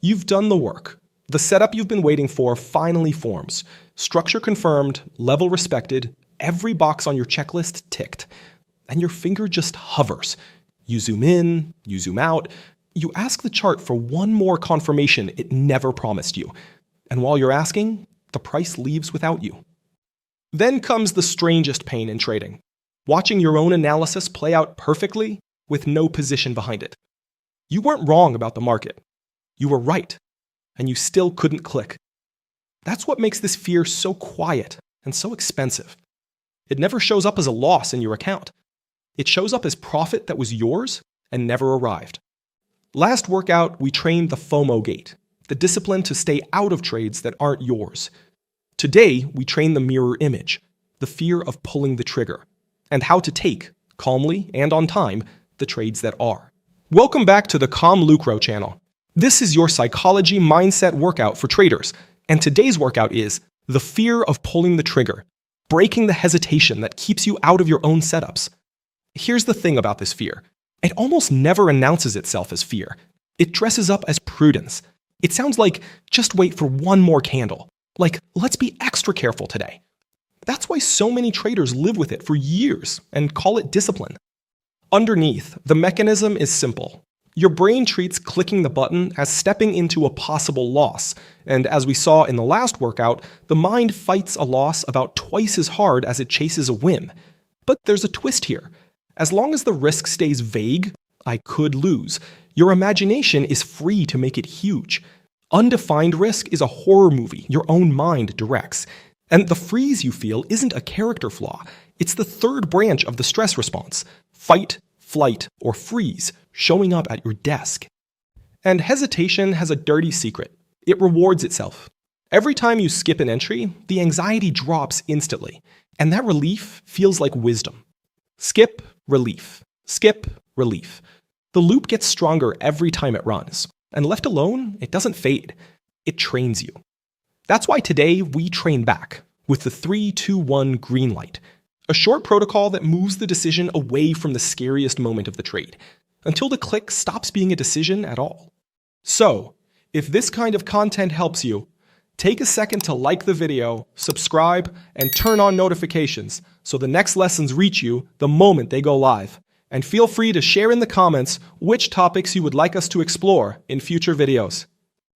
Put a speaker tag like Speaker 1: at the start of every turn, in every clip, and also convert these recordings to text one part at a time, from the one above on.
Speaker 1: You've done the work. The setup you've been waiting for finally forms. Structure confirmed, level respected, every box on your checklist ticked. And your finger just hovers. You zoom in, you zoom out, you ask the chart for one more confirmation it never promised you. And while you're asking, the price leaves without you. Then comes the strangest pain in trading. Watching your own analysis play out perfectly with no position behind it. You weren't wrong about the market. You were right, and you still couldn't click. That's what makes this fear so quiet and so expensive. It never shows up as a loss in your account. It shows up as profit that was yours and never arrived. Last workout, we trained the FOMO gate, the discipline to stay out of trades that aren't yours. Today, we train the mirror image, the fear of pulling the trigger, and how to take, calmly and on time, the trades that are. Welcome back to the ComLucro channel. This is your psychology mindset workout for traders, and today's workout is the fear of pulling the trigger, breaking the hesitation that keeps you out of your own setups. Here's the thing about this fear. It almost never announces itself as fear. It dresses up as prudence. It sounds like, just wait for one more candle. Like, let's be extra careful today. That's why so many traders live with it for years and call it discipline. Underneath, the mechanism is simple. Your brain treats clicking the button as stepping into a possible loss, and as we saw in the last workout, the mind fights a loss about twice as hard as it chases a win. But there's a twist here. As long as the risk stays vague, I could lose, your imagination is free to make it huge. Undefined risk is a horror movie your own mind directs. And the freeze you feel isn't a character flaw. It's the third branch of the stress response. Fight, flight, or freeze showing up at your desk. And hesitation has a dirty secret. It rewards itself. Every time you skip an entry, the anxiety drops instantly. And that relief feels like wisdom. Skip, relief. Skip, relief. The loop gets stronger every time it runs. And left alone, it doesn't fade. It trains you. That's why today we train back with the 3-2-1 green light, a short protocol that moves the decision away from the scariest moment of the trade, until the click stops being a decision at all. So, if this kind of content helps you, take a second to like the video, subscribe, and turn on notifications so the next lessons reach you the moment they go live. And feel free to share in the comments which topics you would like us to explore in future videos.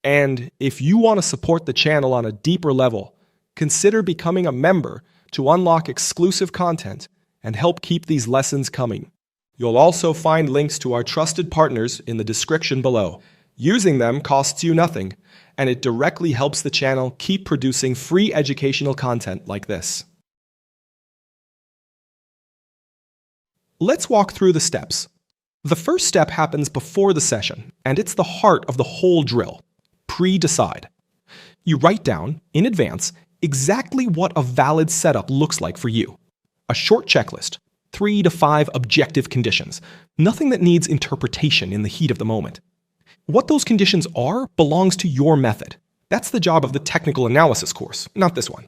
Speaker 1: And if you want to support the channel on a deeper level, consider becoming a member to unlock exclusive content and help keep these lessons coming. You'll also find links to our trusted partners in the description below. Using them costs you nothing, and it directly helps the channel keep producing free educational content like this. Let's walk through the steps. The first step happens before the session, and it's the heart of the whole drill. Pre-decide. You write down, in advance, exactly what a valid setup looks like for you. A short checklist, 3 to 5 objective conditions, nothing that needs interpretation in the heat of the moment. What those conditions are belongs to your method. That's the job of the technical analysis course, not this one.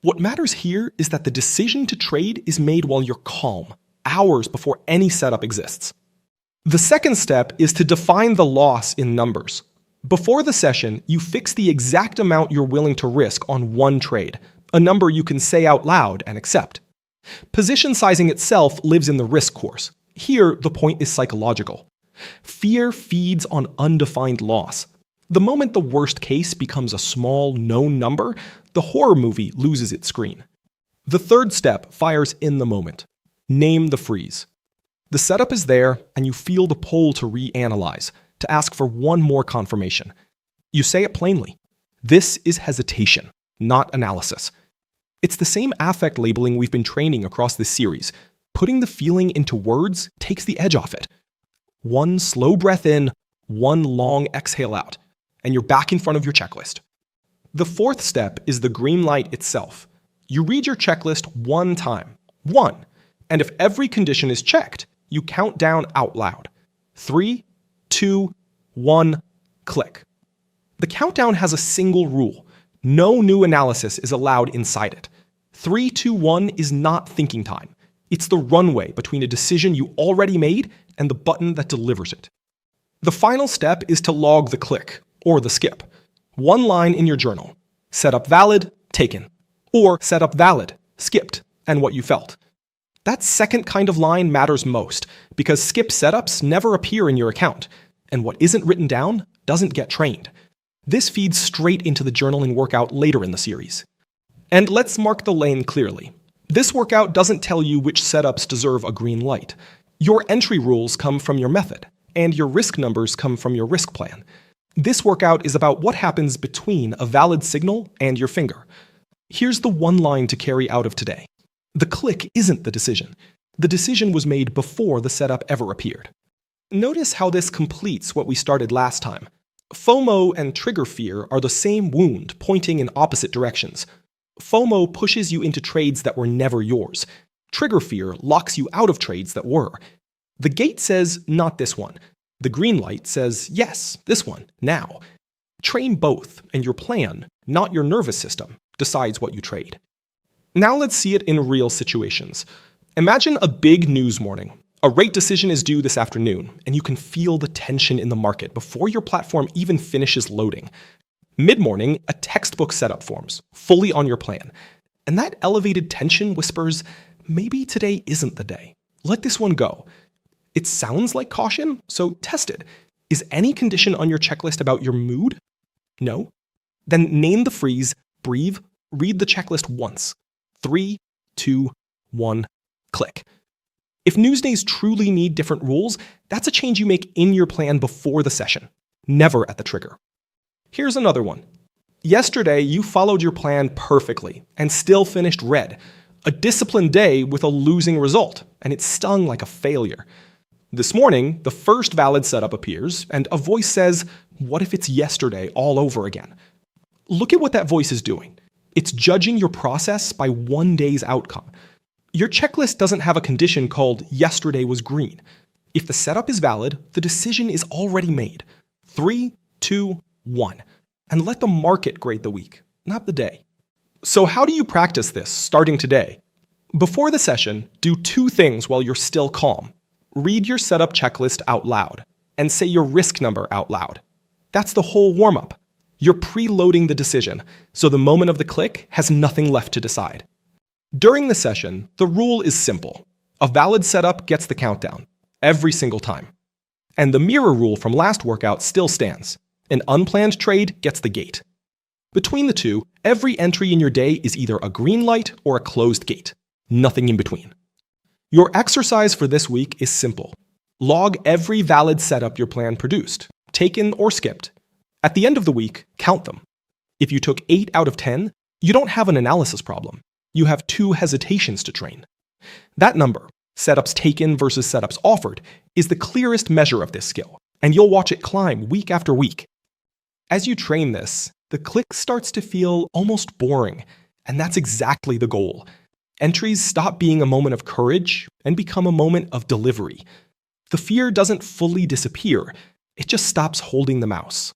Speaker 1: What matters here is that the decision to trade is made while you're calm, hours before any setup exists. The second step is to define the loss in numbers. Before the session, you fix the exact amount you're willing to risk on one trade, a number you can say out loud and accept. Position sizing itself lives in the risk course. Here, the point is psychological. Fear feeds on undefined loss. The moment the worst case becomes a small, known number, the horror movie loses its screen. The third step fires in the moment. Name the freeze. The setup is there, and you feel the pull to reanalyze, to ask for one more confirmation. You say it plainly. This is hesitation, not analysis. It's the same affect labeling we've been training across this series. Putting the feeling into words takes the edge off it. One slow breath in, one long exhale out, and you're back in front of your checklist. The fourth step is the green light itself. You read your checklist one time. One. And if every condition is checked, you count down out loud. 3, 2, 1, click. The countdown has a single rule. No new analysis is allowed inside it. 3, 2, 1 is not thinking time. It's the runway between a decision you already made and the button that delivers it. The final step is to log the click, or the skip. One line in your journal. Setup valid, taken. Or setup valid, skipped, and what you felt. That second kind of line matters most because skip setups never appear in your account, and what isn't written down doesn't get trained. This feeds straight into the journaling workout later in the series. And let's mark the lane clearly. This workout doesn't tell you which setups deserve a green light. Your entry rules come from your method, and your risk numbers come from your risk plan. This workout is about what happens between a valid signal and your finger. Here's the one line to carry out of today. The click isn't the decision. The decision was made before the setup ever appeared. Notice how this completes what we started last time. FOMO and trigger fear are the same wound pointing in opposite directions. FOMO pushes you into trades that were never yours. Trigger fear locks you out of trades that were. The gate says, not this one. The green light says, yes, this one, now. Train both, and your plan, not your nervous system, decides what you trade. Now let's see it in real situations. Imagine a big news morning. A rate decision is due this afternoon, and you can feel the tension in the market before your platform even finishes loading. Mid-morning, a textbook setup forms, fully on your plan. And that elevated tension whispers, maybe today isn't the day. Let this one go. It sounds like caution, so test it. Is any condition on your checklist about your mood? No? Then name the freeze, breathe, read the checklist once. 3, 2, 1, click. If news days truly need different rules, that's a change you make in your plan before the session, never at the trigger. Here's another one. Yesterday, you followed your plan perfectly and still finished red. A disciplined day with a losing result, and it stung like a failure. This morning, the first valid setup appears, and a voice says, what if it's yesterday all over again? Look at what that voice is doing. It's judging your process by one day's outcome. Your checklist doesn't have a condition called yesterday was green. If the setup is valid, the decision is already made. 3, 2, 1. And let the market grade the week, not the day. So how do you practice this starting today? Before the session, do 2 things while you're still calm. Read your setup checklist out loud and say your risk number out loud. That's the whole warm-up. You're preloading the decision, so the moment of the click has nothing left to decide. During the session, the rule is simple. A valid setup gets the countdown, every single time. And the mirror rule from last workout still stands. An unplanned trade gets the gate. Between the two, every entry in your day is either a green light or a closed gate. Nothing in between. Your exercise for this week is simple. Log every valid setup your plan produced, taken or skipped. At the end of the week, count them. If you took 8 out of 10, you don't have an analysis problem. You have 2 hesitations to train. That number, setups taken versus setups offered, is the clearest measure of this skill, and you'll watch it climb week after week. As you train this, the click starts to feel almost boring, and that's exactly the goal. Entries stop being a moment of courage and become a moment of delivery. The fear doesn't fully disappear, it just stops holding the mouse.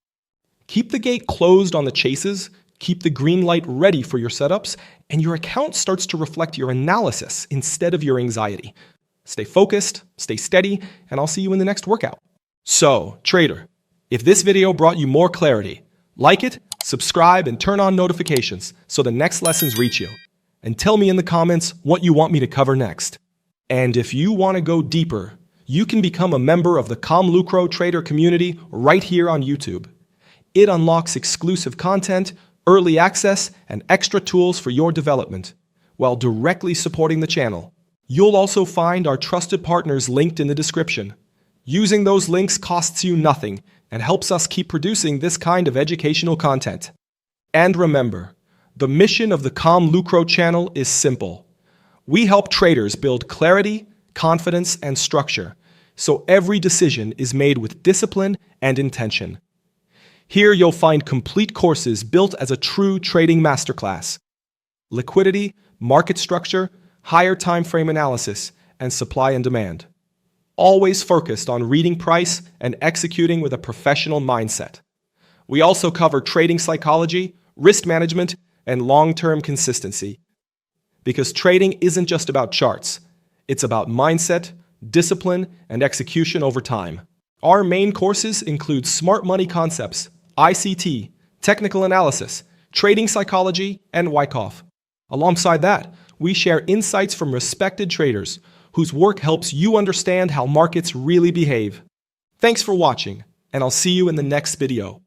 Speaker 1: Keep the gate closed on the chases, keep the green light ready for your setups, and your account starts to reflect your analysis instead of your anxiety. Stay focused, stay steady, and I'll see you in the next workout. So, trader, if this video brought you more clarity, like it, subscribe, and turn on notifications so the next lessons reach you. And tell me in the comments what you want me to cover next. And if you want to go deeper, you can become a member of the ComLucro Trader Community right here on YouTube. It unlocks exclusive content, early access, and extra tools for your development, while directly supporting the channel. You'll also find our trusted partners linked in the description. Using those links costs you nothing and helps us keep producing this kind of educational content. And remember, the mission of the ComLucro channel is simple. We help traders build clarity, confidence, and structure, so every decision is made with discipline and intention. Here you'll find complete courses built as a true trading masterclass. Liquidity, market structure, higher time frame analysis, and supply and demand. Always focused on reading price and executing with a professional mindset. We also cover trading psychology, risk management, and long-term consistency. Because trading isn't just about charts. It's about mindset, discipline, and execution over time. Our main courses include smart money concepts, ICT, technical analysis, trading psychology, and Wyckoff. Alongside that, we share insights from respected traders whose work helps you understand how markets really behave. Thanks for watching, and I'll see you in the next video.